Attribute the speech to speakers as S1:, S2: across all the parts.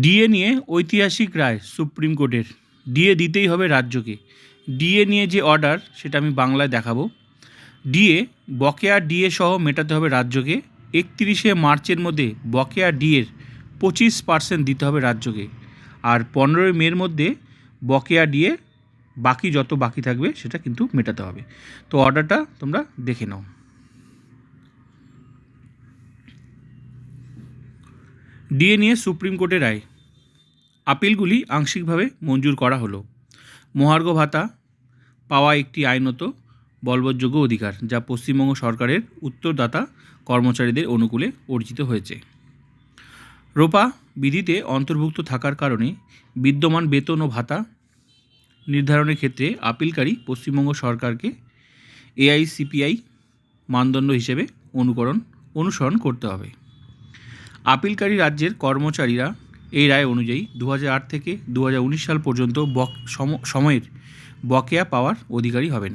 S1: DA নিয়ে ঐতিহাসিক রায় supreme কোর্টের। ডিএ দিতেই হবে রাজ্যকে। ডিএ নিয়ে যে অর্ডার সেটা আমি বাংলায় দেখাবো। ডিএ বকেয়া ডিএ সহ মেটাতে হবে রাজ্যকে। 31শে মার্চের মধ্যে বকেয়া ডিএর 25% দিতে হবে রাজ্যকে। আর 15ই মের মধ্যে বকেয়া ডিএ বাকি যত বাকি থাকবে সেটা কিন্তু মেটাতে হবে। তো অর্ডারটা তোমরা দেখে নাও। ডিএ নিয়ে সুপ্রিম কোর্টের রায়। আপিলগুলি আংশিকভাবে মঞ্জুর করা হলো। মহার্ঘ ভাতা পাওয়া একটি আইনত বলবৎযোগ্য অধিকার, যা পশ্চিমবঙ্গ সরকারের উত্তরদাতা কর্মচারীদের অনুকূলে অর্জিত হয়েছে। রোপা বিধিতে অন্তর্ভুক্ত থাকার কারণে বিদ্যমান বেতন ও ভাতা নির্ধারণের ক্ষেত্রে আপিলকারী পশ্চিমবঙ্গ সরকারকে এআইসিপিআই মানদণ্ড হিসেবে অনুসরণ করতে হবে। আপিলকারী রাজ্যের কর্মচারীরা এই রায় অনুযায়ী 2008 থেকে 2019 সাল পর্যন্ত সময়ের বকেয়া পাওয়ার অধিকারী হবেন।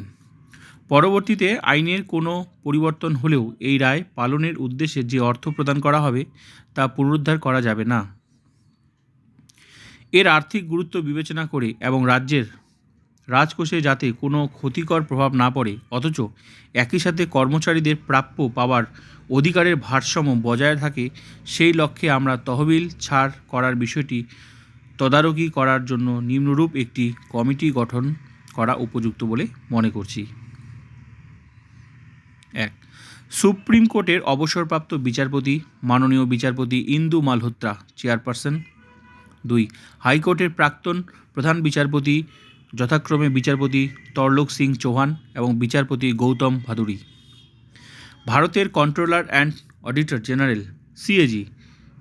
S1: পরবর্তীতে আইনের কোনো পরিবর্তন হলেও এই রায় পালনের উদ্দেশ্যে যে অর্থ প্রদান করা হবে তা পুনরুদ্ধার করা যাবে না। এর আর্থিক গুরুত্ব বিবেচনা করে এবং রাজ্যের রাজকোষে যাতে কোনো ক্ষতিকর প্রভাব না পড়ে, অথচ একই সাথে কর্মচারীদের প্রাপ্য পাওয়ার অধিকারের ভারসাম্য বজায় থাকে, সেই লক্ষ্যে আমরা তহবিল ছাড় করার বিষয়টি তদারকি করার জন্য নিম্নরূপ একটি কমিটি গঠন করা উপযুক্ত বলে মনে করছি। 1. সুপ্রিম কোর্টের অবসরপ্রাপ্ত বিচারপতি মাননীয় বিচারপতি ইন্দু মালহোত্রা, চেয়ারপারসন। 2. হাইকোর্টের প্রাক্তন প্রধান বিচারপতি যথাক্রমে বিচারপতি তরলোক সিং চৌহান এবং বিচারপতি গৌতম ভাদুড়ি। ভারতের controller and auditor general CAG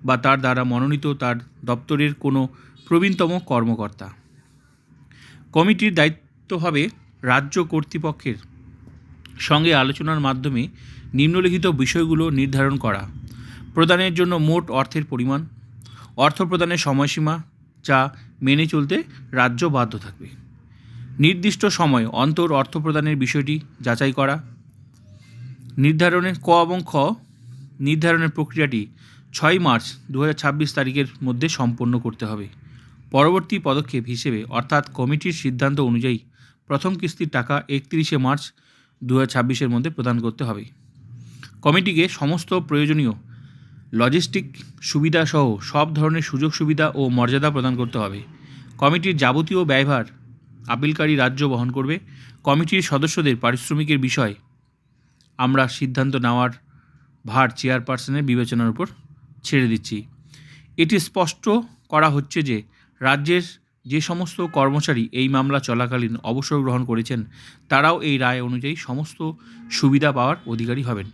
S1: বা তার দ্বারা মনোনীত তার দপ্তরের কোনো প্রবীণতম কর্মকর্তা। কমিটির দায়িত্ব হবে রাজ্য কর্তৃপক্ষের সঙ্গে আলোচনার মাধ্যমে নিম্নলিখিত বিষয়গুলো নির্ধারণ করা: প্রদানের জন্য মোট অর্থের পরিমাণ, অর্থ প্রদানের সময়সীমা যা মেনে চলতে রাজ্য বাধ্য থাকবে, নির্দিষ্ট সময় অন্তর অর্থ প্রদানের বিষয়টি যাচাই করা, নির্ধারণের নির্ধারণের প্রক্রিয়াটি 6 মার্চ 2026 তারিখের মধ্যে সম্পন্ন করতে হবে। পরবর্তী পদক্ষেপ হিসেবে অর্থাৎ কমিটির সিদ্ধান্ত অনুযায়ী প্রথম কিস্তির টাকা 31শে মার্চ 2026 মধ্যে প্রদান করতে হবে। কমিটিকে সমস্ত প্রয়োজনীয় লজিস্টিক সুবিধা সহ সব ধরনের সুযোগ সুবিধা ও মর্যাদা প্রদান করতে হবে। কমিটির যাবতীয় ব্যয়ভার আপিলকারী রাজ্য বহন করবে। কমিটির সদস্যদের পারিশ্রমিকের বিষয়ে আমরা সিদ্ধান্ত নেওয়ার ভার চেয়ারপারসনের বিবেচনার উপর ছেড়ে দিচ্ছি। এটি স্পষ্ট করা হচ্ছে যে রাজ্যের যে সমস্ত কর্মচারী এই মামলা চলাকালীন অবসর গ্রহণ করেছেন তারাও এই রায় অনুযায়ী সমস্ত সুবিধা পাওয়ার অধিকারী হবেন।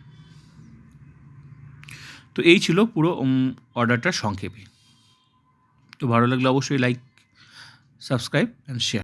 S1: তো এই ছিল পুরো অর্ডারটার সংক্ষেপে। তো ভালো লাগলে অবশ্যই লাইক, সাবস্ক্রাইব অ্যান্ড শেয়ার।